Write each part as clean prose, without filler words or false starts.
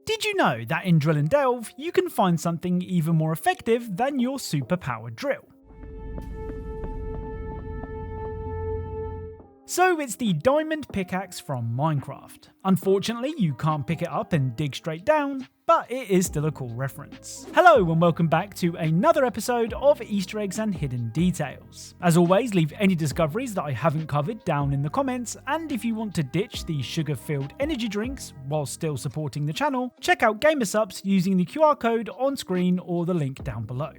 Did you know that in Drill and Delve, you can find something even more effective than your superpowered drill? So it's the diamond pickaxe from Minecraft. Unfortunately, you can't pick it up and dig straight down, but it is still a cool reference. Hello and welcome back to another episode of Easter Eggs and Hidden Details. As always, leave any discoveries that I haven't covered down in the comments, and if you want to ditch the sugar-filled energy drinks while still supporting the channel, check out GamerSupps using the QR code on screen or the link down below.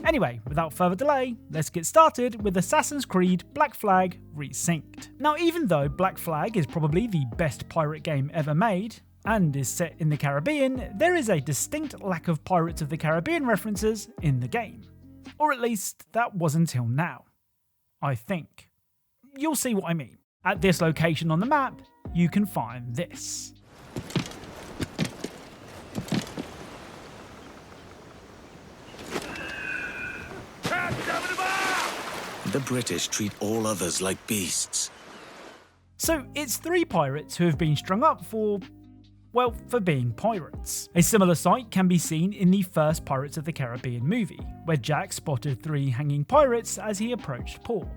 Anyway, without further delay, let's get started with Assassin's Creed Black Flag Resynced. Now, even though Black Flag is probably the best pirate game ever made, and is set in the Caribbean, there is a distinct lack of Pirates of the Caribbean references in the game. Or at least, that was until now. I think. You'll see what I mean. At this location on the map, you can find this. The British treat all others like beasts. So it's three pirates who have been strung up for being pirates. A similar sight can be seen in the first Pirates of the Caribbean movie, where Jack spotted three hanging pirates as he approached port.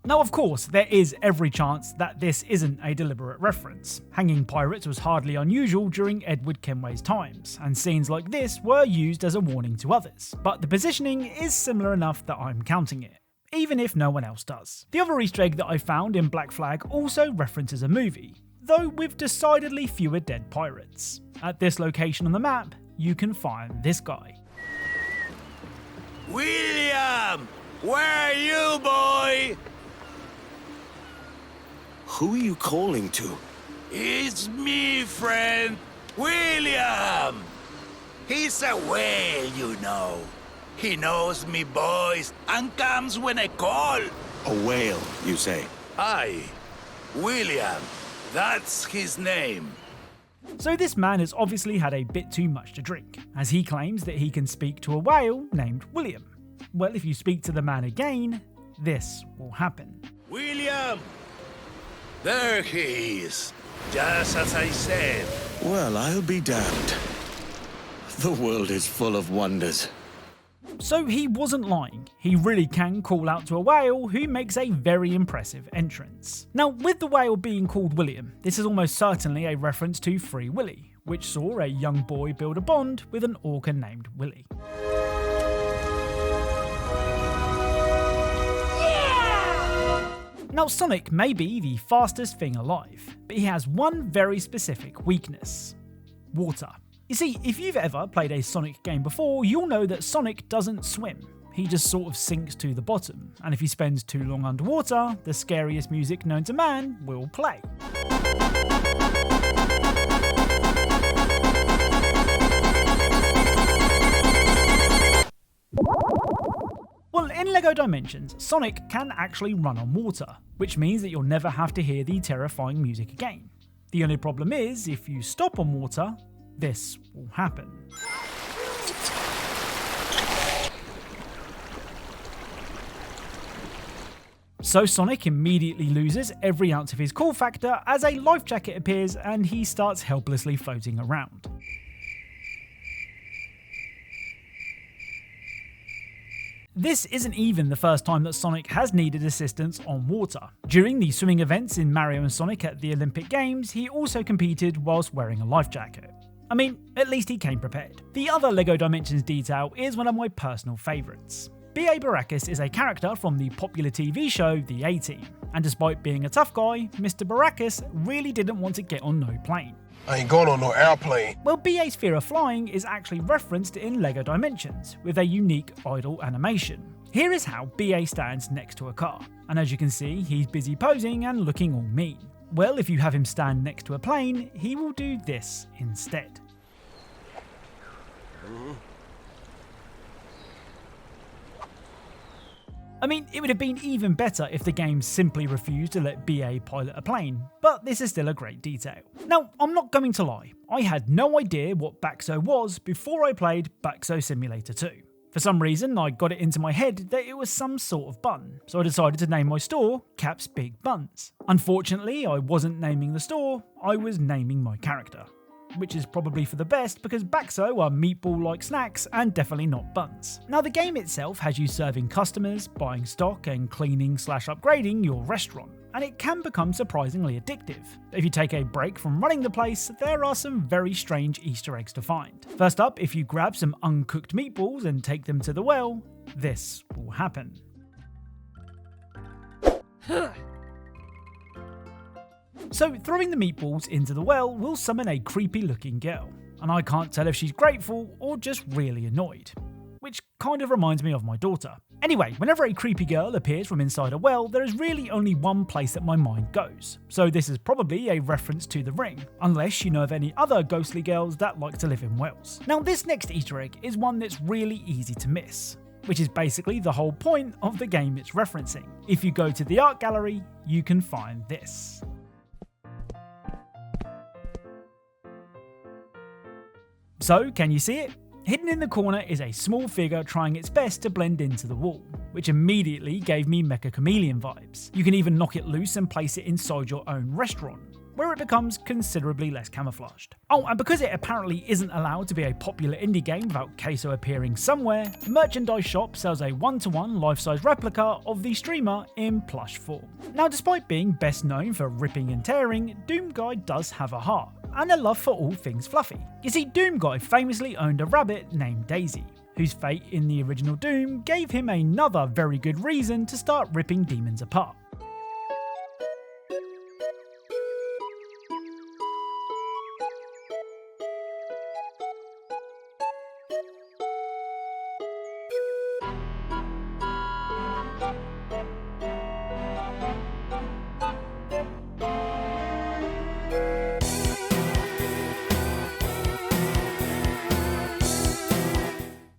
Now, of course, there is every chance that this isn't a deliberate reference. Hanging pirates was hardly unusual during Edward Kenway's times, and scenes like this were used as a warning to others. But the positioning is similar enough that I'm counting it, even if no one else does. The other Easter egg that I found in Black Flag also references a movie, though with decidedly fewer dead pirates. At this location on the map, you can find this guy. William! Where are you, boy? Who are you calling to? It's me, friend, William. He's a whale, you know. He knows me, boys, and comes when I call. A whale, you say? Aye, William. That's his name. So this man has obviously had a bit too much to drink, as he claims that he can speak to a whale named William. Well, if you speak to the man again, this will happen. William! There he is, just as I said. Well, I'll be damned. The world is full of wonders. So he wasn't lying. He really can call out to a whale who makes a very impressive entrance. Now, with the whale being called William, this is almost certainly a reference to Free Willy, which saw a young boy build a bond with an orca named Willy. Now, Sonic may be the fastest thing alive, but he has one very specific weakness: water. You see, if you've ever played a Sonic game before, you'll know that Sonic doesn't swim. He just sort of sinks to the bottom, and if he spends too long underwater, the scariest music known to man will play. Well, in LEGO Dimensions, Sonic can actually run on water, which means that you'll never have to hear the terrifying music again. The only problem is, if you stop on water, this will happen. So Sonic immediately loses every ounce of his cool factor as a life jacket appears and he starts helplessly floating around. This isn't even the first time that Sonic has needed assistance on water. During the swimming events in Mario and Sonic at the Olympic Games, he also competed whilst wearing a life jacket. I mean, at least he came prepared. The other LEGO Dimensions detail is one of my personal favourites. B.A. Baracus is a character from the popular TV show The A-Team, and despite being a tough guy, Mr. Baracus really didn't want to get on no plane. I ain't going on no airplane. Well, BA's fear of flying is actually referenced in LEGO Dimensions, with a unique idle animation. Here is how BA stands next to a car, and as you can see, he's busy posing and looking all mean. Well, if you have him stand next to a plane, he will do this instead. I mean, it would have been even better if the game simply refused to let BA pilot a plane, but this is still a great detail. Now, I'm not going to lie, I had no idea what Bakso was before I played Bakso Simulator 2. For some reason, I got it into my head that it was some sort of bun, so I decided to name my store Cap's Big Buns. Unfortunately, I wasn't naming the store, I was naming my character. Which is probably for the best because Bakso are meatball-like snacks and definitely not buns. Now the game itself has you serving customers, buying stock and cleaning/upgrading your restaurant, and it can become surprisingly addictive. If you take a break from running the place, there are some very strange Easter eggs to find. First up, if you grab some uncooked meatballs and take them to the well, this will happen. So throwing the meatballs into the well will summon a creepy looking girl, and I can't tell if she's grateful or just really annoyed. Which kind of reminds me of my daughter. Anyway, whenever a creepy girl appears from inside a well, there is really only one place that my mind goes. So this is probably a reference to The Ring, unless you know of any other ghostly girls that like to live in wells. Now this next Easter egg is one that's really easy to miss, which is basically the whole point of the game it's referencing. If you go to the art gallery, you can find this. So, can you see it? Hidden in the corner is a small figure trying its best to blend into the wall, which immediately gave me Mecha Chameleon vibes. You can even knock it loose and place it inside your own restaurant, where it becomes considerably less camouflaged. Oh, and because it apparently isn't allowed to be a popular indie game without Queso appearing somewhere, the merchandise shop sells a 1-to-1 life-size replica of the streamer in plush form. Now, despite being best known for ripping and tearing, Doom Guy does have a heart and a love for all things fluffy. You see, Doom Guy famously owned a rabbit named Daisy, whose fate in the original Doom gave him another very good reason to start ripping demons apart.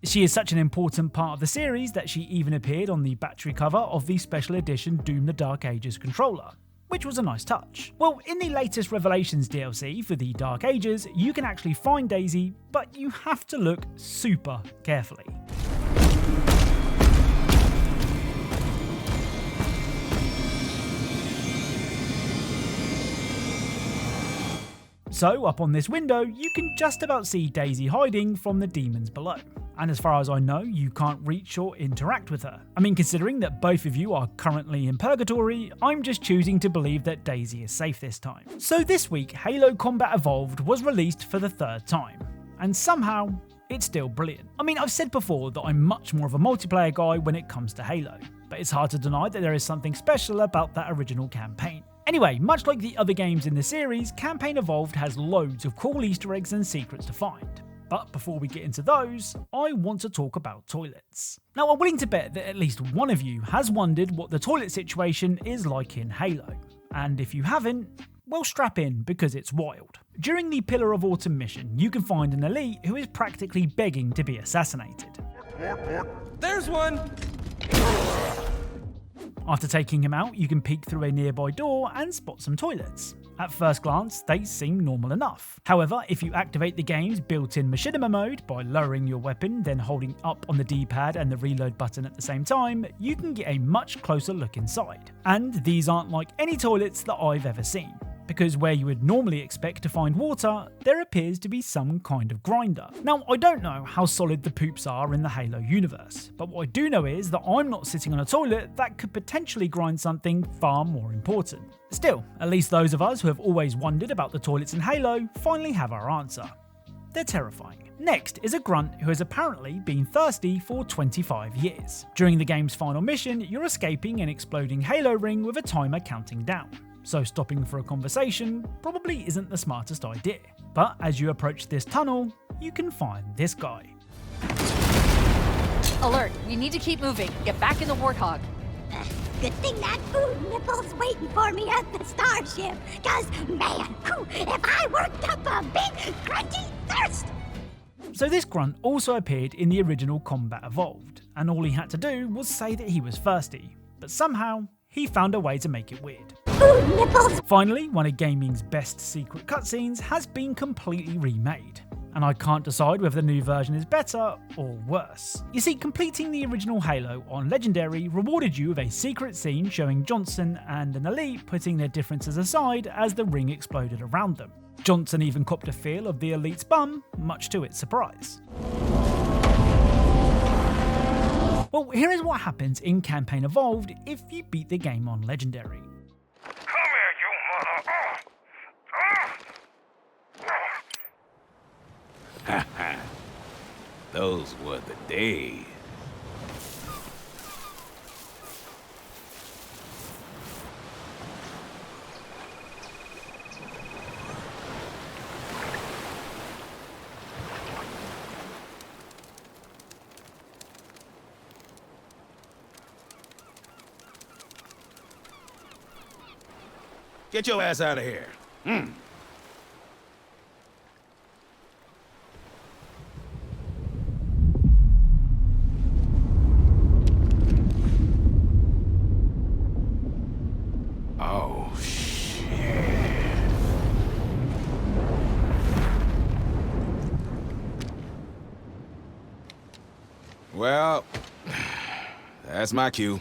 She is such an important part of the series that she even appeared on the battery cover of the special edition Doom the Dark Ages controller, which was a nice touch. Well, in the latest Revelations DLC for the Dark Ages, you can actually find Daisy, but you have to look super carefully. So, up on this window, you can just about see Daisy hiding from the demons below. And as far as I know, you can't reach or interact with her. I mean, considering that both of you are currently in purgatory, I'm just choosing to believe that Daisy is safe this time. So this week, Halo Combat Evolved was released for the third time, and somehow, it's still brilliant. I mean, I've said before that I'm much more of a multiplayer guy when it comes to Halo, but it's hard to deny that there is something special about that original campaign. Anyway, much like the other games in the series, Campaign Evolved has loads of cool Easter eggs and secrets to find. But before we get into those, I want to talk about toilets. Now, I'm willing to bet that at least one of you has wondered what the toilet situation is like in Halo. And if you haven't, well, strap in because it's wild. During the Pillar of Autumn mission, you can find an elite who is practically begging to be assassinated. There's one! After taking him out, you can peek through a nearby door and spot some toilets. At first glance, they seem normal enough. However, if you activate the game's built-in machinima mode by lowering your weapon, then holding up on the D-pad and the reload button at the same time, you can get a much closer look inside. And these aren't like any toilets that I've ever seen, because where you would normally expect to find water, there appears to be some kind of grinder. Now, I don't know how solid the poops are in the Halo universe, but what I do know is that I'm not sitting on a toilet that could potentially grind something far more important. Still, at least those of us who have always wondered about the toilets in Halo finally have our answer. They're terrifying. Next is a grunt who has apparently been thirsty for 25 years. During the game's final mission, you're escaping an exploding Halo ring with a timer counting down. So stopping for a conversation probably isn't the smartest idea. But as you approach this tunnel, you can find this guy. Alert, we need to keep moving. Get back in the Warthog. Good thing that food nipple's waiting for me at the starship. Cause man, if I worked up a big grunty thirst. So this grunt also appeared in the original Combat Evolved, and all he had to do was say that he was thirsty. But somehow, he found a way to make it weird. Nipples. Finally, one of gaming's best secret cutscenes has been completely remade. and I can't decide whether the new version is better or worse. You see, completing the original Halo on Legendary rewarded you with a secret scene showing Johnson and an elite putting their differences aside as the ring exploded around them. Johnson even copped a feel of the elite's bum, much to its surprise. Well, here is what happens in Campaign Evolved if you beat the game on Legendary. Come here, you mother. Those were the days. Get your ass out of here. Oh, shit. Well, that's my cue.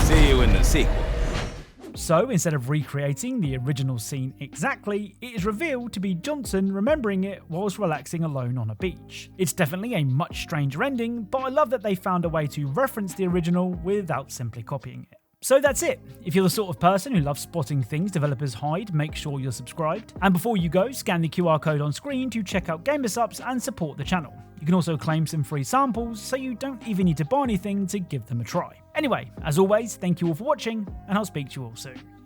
See you in the sequel. So, instead of recreating the original scene exactly, it is revealed to be Johnson remembering it whilst relaxing alone on a beach. It's definitely a much stranger ending, but I love that they found a way to reference the original without simply copying it. So that's it. If you're the sort of person who loves spotting things developers hide, make sure you're subscribed. And before you go, scan the QR code on screen to check out Gamer Supps and support the channel. You can also claim some free samples, so you don't even need to buy anything to give them a try. Anyway, as always, thank you all for watching, and I'll speak to you all soon.